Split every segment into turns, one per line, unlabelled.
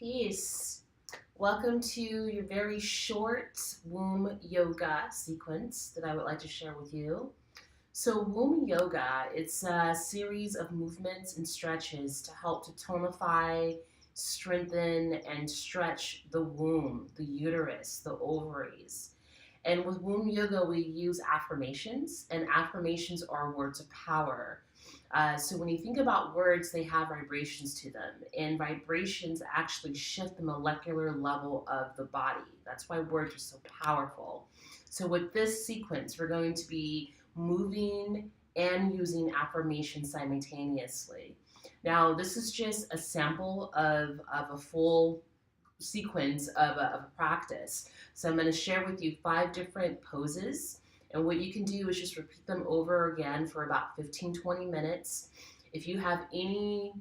Peace. Welcome to your very short womb yoga sequence that I would like to share with you. So womb yoga, it's a series of movements and stretches to help to tonify, strengthen, and stretch the womb, the uterus, the ovaries. And with womb yoga, we use affirmations, and affirmations are words of power. So when you think about words, they have vibrations to them, and vibrations actually shift the molecular level of the body. That's why words are so powerful. So with this sequence, we're going to be moving and using affirmations simultaneously. Now, this is just a sample of a full sequence of a practice. So I'm going to share with you 5 different poses. And what you can do is just repeat them over again for about 15-20 minutes. If you have any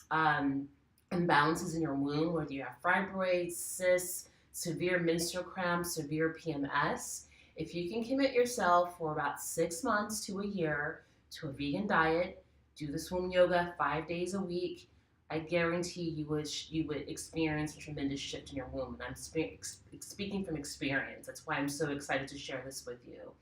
imbalances in your womb, whether you have fibroids, cysts, severe menstrual cramps, severe PMS, if you can commit yourself for about 6 months to a year to a vegan diet, do this womb yoga 5 days a week, I guarantee you would experience a tremendous shift in your womb. And I'm speaking from experience. That's why I'm so excited to share this with you.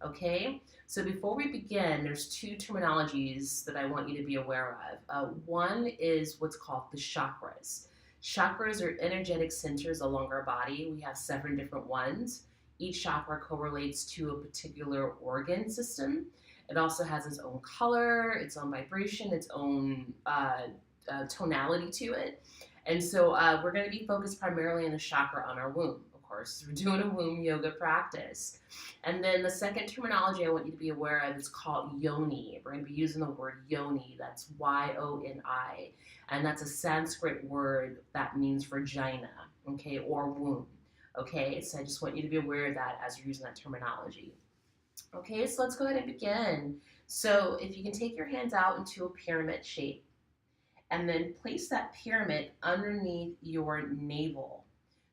Okay, so before we begin, there's 2 terminologies that I want you to be aware of. One is what's called the chakras. Chakras are energetic centers along our body. We have 7 different ones. Each chakra correlates to a particular organ system. It also has its own color, its own vibration, its own tonality to it. And so we're going to be focused primarily on the chakra on our womb. Of course, we're doing a womb yoga practice. And then the second terminology I want you to be aware of is called yoni. We're going to be using the word yoni. That's Y-O-N-I. And that's a Sanskrit word that means vagina, okay, or womb. Okay, so I just want you to be aware of that as you're using that terminology. Okay, so let's go ahead and begin. So if you can take your hands out into a pyramid shape, and then place that pyramid underneath your navel.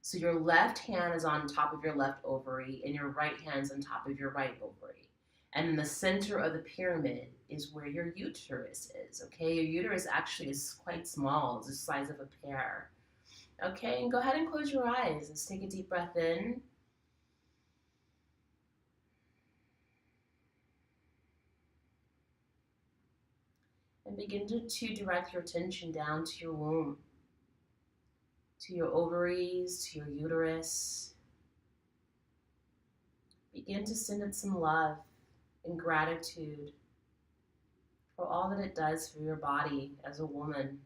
So your left hand is on top of your left ovary and your right hand is on top of your right ovary. And in the center of the pyramid is where your uterus is, okay? Your uterus actually is quite small. It's the size of a pear. Okay, and go ahead and close your eyes. Let's take a deep breath in. And begin to direct your attention down to your womb, to your ovaries, to your uterus. Begin to send it some love and gratitude for all that it does for your body as a woman.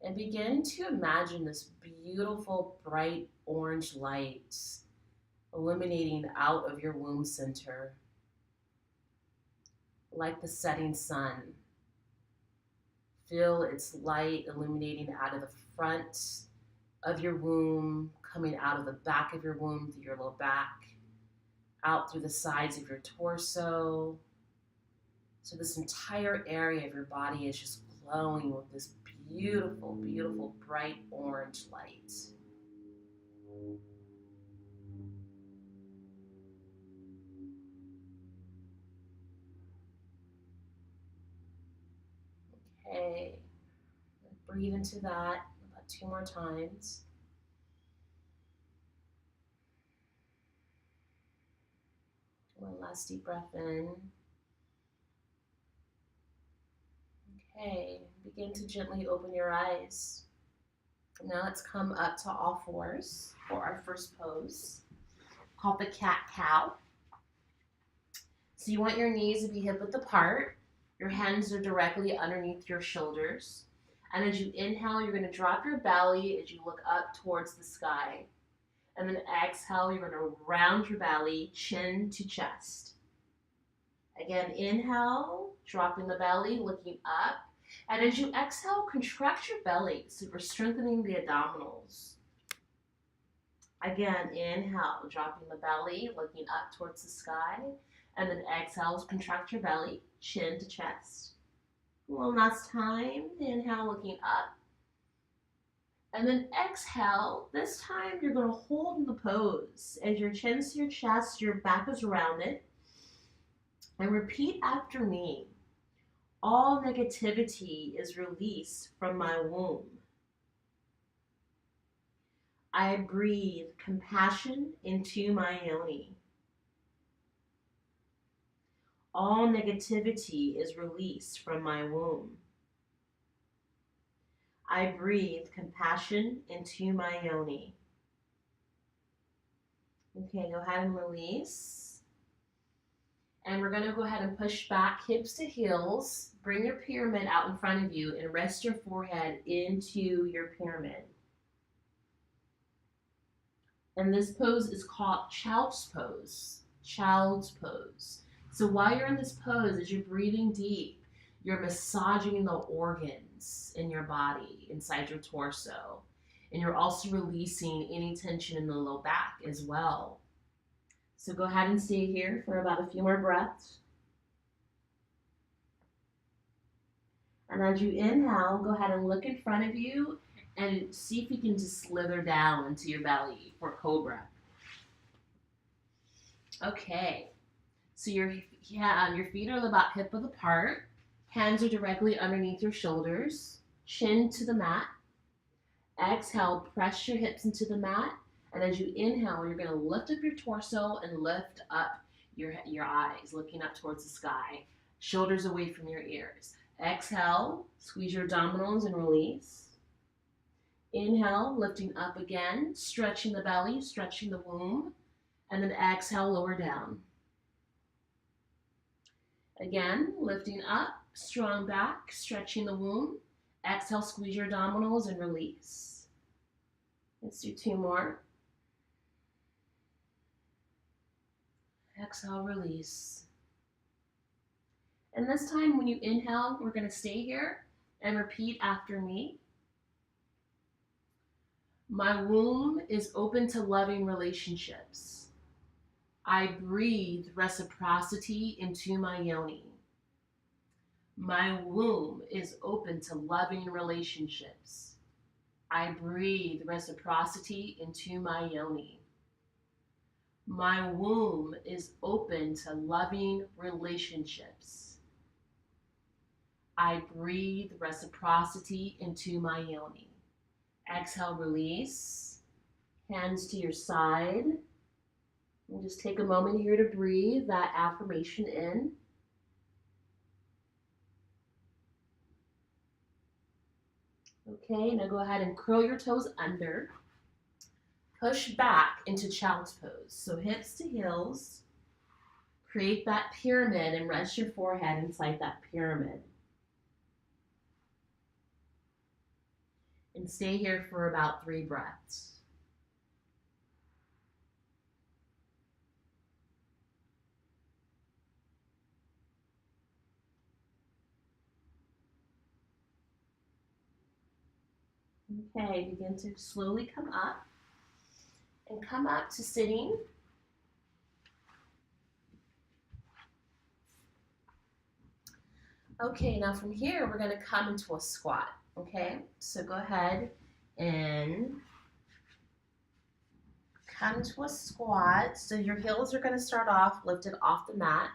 And begin to imagine this beautiful, bright orange light illuminating out of your womb center, like the setting sun. Feel its light illuminating out of the front of your womb, coming out of the back of your womb through your low back, out through the sides of your torso. So this entire area of your body is just glowing with this beautiful, beautiful, bright orange light. Okay, breathe into that about 2 more times. One last deep breath in. Okay, begin to gently open your eyes. Now let's come up to all fours for our first pose, called the cat-cow. So you want your knees to be hip-width apart. Your hands are directly underneath your shoulders. And as you inhale, you're going to drop your belly as you look up towards the sky. And then exhale, you're going to round your belly, chin to chest. Again, inhale, dropping the belly, looking up. And as you exhale, contract your belly, so we're strengthening the abdominals. Again, inhale, dropping the belly, looking up towards the sky. And then exhale, contract your belly, chin to chest. One last time, inhale, looking up. And then exhale, this time you're going to hold in the pose. As your chin's to your chest, your back is rounded. And repeat after me. All negativity is released from my womb. I breathe compassion into my yoni. All negativity is released from my womb. I breathe compassion into my yoni. Okay, go ahead and release. And we're going to go ahead and push back hips to heels. Bring your pyramid out in front of you and rest your forehead into your pyramid. And this pose is called child's pose. Child's pose. So while you're in this pose, as you're breathing deep, you're massaging the organs in your body, inside your torso. And you're also releasing any tension in the low back as well. So go ahead and stay here for about a few more breaths. And as you inhale, go ahead and look in front of you and see if you can just slither down into your belly for cobra. Okay, so your feet are about hip width apart. Hands are directly underneath your shoulders. Chin to the mat. Exhale, press your hips into the mat. And as you inhale, you're going to lift up your torso and lift up your eyes, looking up towards the sky. Shoulders away from your ears. Exhale, squeeze your abdominals and release. Inhale, lifting up again, stretching the belly, stretching the womb. And then exhale, lower down. Again, lifting up, strong back, stretching the womb. Exhale, squeeze your abdominals and release. Let's do 2 more. Exhale, release. And this time when you inhale, we're going to stay here and repeat after me. My womb is open to loving relationships. I breathe reciprocity into my yoni. My womb is open to loving relationships. I breathe reciprocity into my yoni. My womb is open to loving relationships. I breathe reciprocity into my yoni. Exhale, release. Hands to your side. And just take a moment here to breathe that affirmation in. Okay, now go ahead and curl your toes under. Push back into child's pose. So hips to heels. Create that pyramid and rest your forehead inside that pyramid. And stay here for about 3 breaths. Okay, begin to slowly come up. And come up to sitting. Okay, now from here, we're going to come into a squat. Okay, so go ahead and come to a squat. So your heels are going to start off lifted off the mat.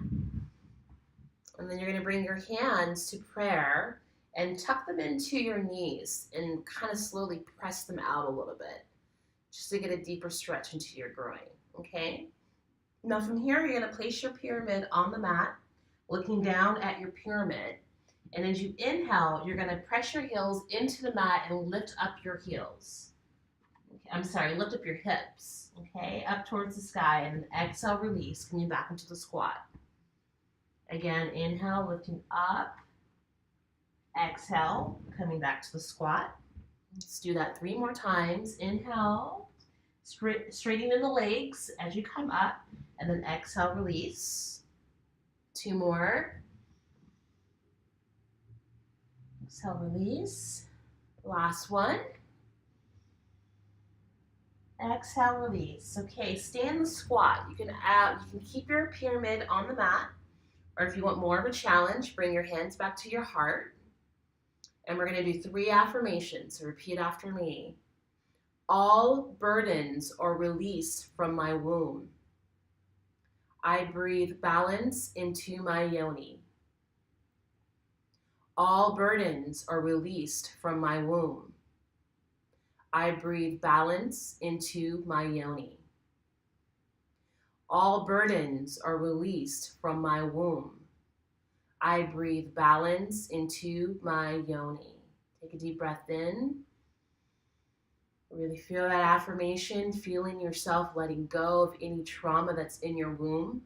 And then you're going to bring your hands to prayer and tuck them into your knees and kind of slowly press them out a little bit, just to get a deeper stretch into your groin, okay? Now from here, you're gonna place your pyramid on the mat, looking down at your pyramid. And as you inhale, you're gonna press your heels into the mat and lift up your heels. Okay, lift up your hips, okay? Up towards the sky, and then exhale, release, coming back into the squat. Again, inhale, lifting up. Exhale, coming back to the squat. Let's do that 3 more times. Inhale, straightening the legs as you come up, and then exhale, release. 2 more. Exhale, release. Last one. Exhale, release. Okay, stay in the squat. You can keep your pyramid on the mat, or if you want more of a challenge, bring your hands back to your heart. And we're going to do 3 affirmations. So repeat after me. All burdens are released from my womb. I breathe balance into my yoni. All burdens are released from my womb. I breathe balance into my yoni. All burdens are released from my womb. I breathe balance into my yoni. Take a deep breath in. Really feel that affirmation, feeling yourself letting go of any trauma that's in your womb.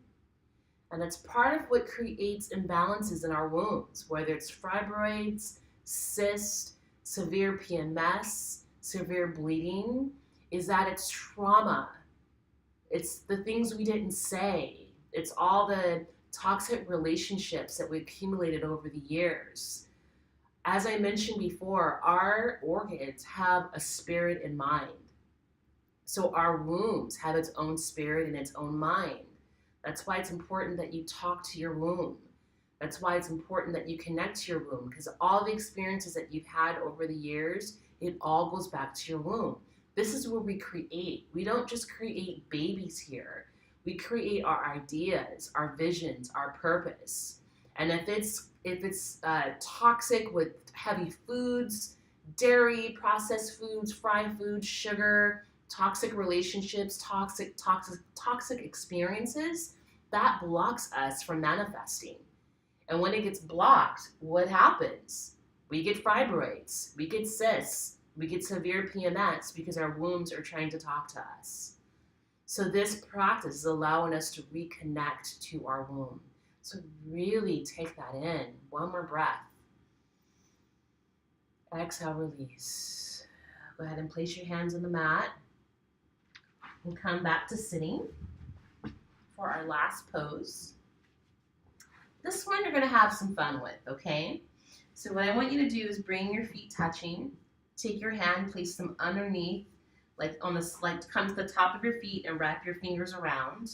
And that's part of what creates imbalances in our wombs, whether it's fibroids, cysts, severe PMS, severe bleeding, is that it's trauma. It's the things we didn't say. It's all the toxic relationships that we accumulated over the years. As I mentioned before, our organs have a spirit and mind. So our wombs have its own spirit and its own mind. That's why it's important that you talk to your womb. That's why it's important that you connect to your womb, because all the experiences that you've had over the years, it all goes back to your womb. This is where we create. We don't just create babies here. We create our ideas, our visions, our purpose. And if it's toxic with heavy foods, dairy, processed foods, fried foods, sugar, toxic relationships, toxic experiences, that blocks us from manifesting. And when it gets blocked, what happens? We get fibroids, we get cysts, we get severe PMS because our wombs are trying to talk to us. So this practice is allowing us to reconnect to our womb. So really take that in. One more breath. Exhale, release. Go ahead and place your hands on the mat. And come back to sitting for our last pose. This one you're going to have some fun with, okay? So what I want you to do is bring your feet touching. Take your hand, place them underneath, like come to the top of your feet and wrap your fingers around.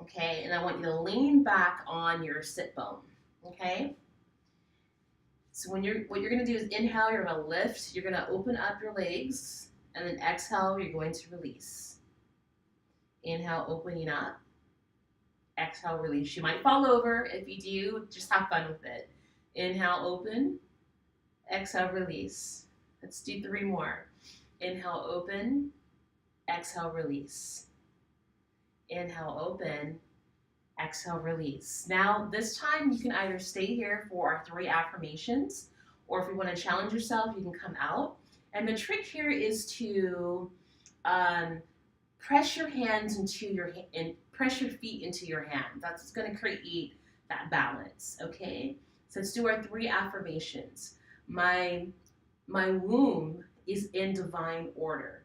Okay, and I want you to lean back on your sit bone. Okay? So what you're going to do is inhale, you're going to lift, you're going to open up your legs, and then exhale, you're going to release. Inhale, opening up. Exhale, release. You might fall over. If you do, just have fun with it. Inhale, open. Exhale, release. Let's do 3 more. Inhale, open. Exhale, release. Inhale, open. Exhale, release. Now, this time you can either stay here for our 3 affirmations, or if you want to challenge yourself, you can come out. And the trick here is to press your hands into your and press your feet into your hand. That's what's going to create that balance. Okay. So let's do our 3 affirmations. My womb is in divine order.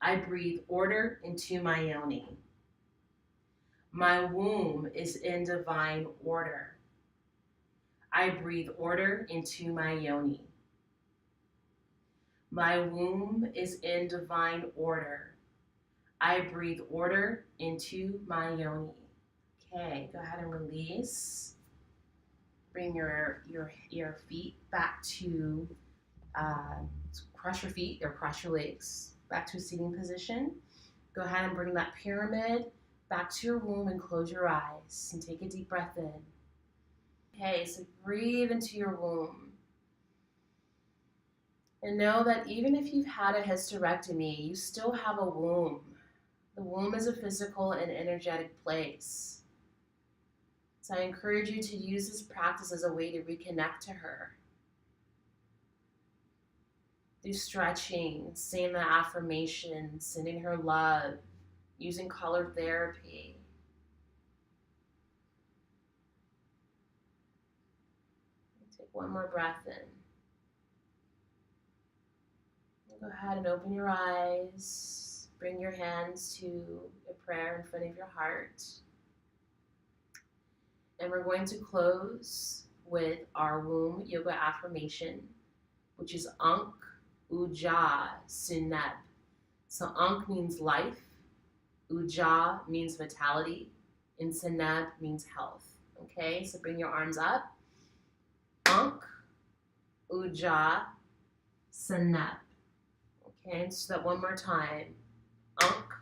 I breathe order into my yoni. My womb is in divine order. I breathe order into my yoni. My womb is in divine order. I breathe order into my yoni. Okay, go ahead and release. Bring your feet back to, cross your feet or cross your legs back to a seating position. Go ahead and bring that pyramid back to your womb and close your eyes and take a deep breath in. Okay, so breathe into your womb. And know that even if you've had a hysterectomy, you still have a womb. The womb is a physical and energetic place. So I encourage you to use this practice as a way to reconnect to her. Do stretching, saying the affirmations, sending her love, using color therapy. Take one more breath in. Go ahead and open your eyes. Bring your hands to a prayer in front of your heart. And we're going to close with our womb yoga affirmation, which is Ankh Uja Sineb. So Ankh means life, Uja means vitality, and Sineb means health. Okay, so bring your arms up. Ankh Uja Sineb. Okay, so that one more time. Ankh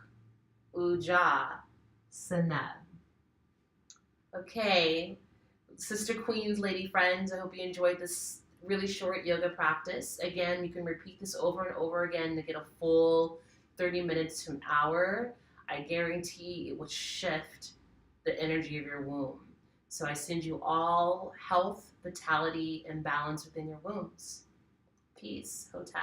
Uja Sineb. Okay, Sister Queens, lady friends, I hope you enjoyed this really short yoga practice. Again, you can repeat this over and over again to get a full 30 minutes to an hour. I guarantee it will shift the energy of your womb. So I send you all health, vitality, and balance within your wombs. Peace. Hotep.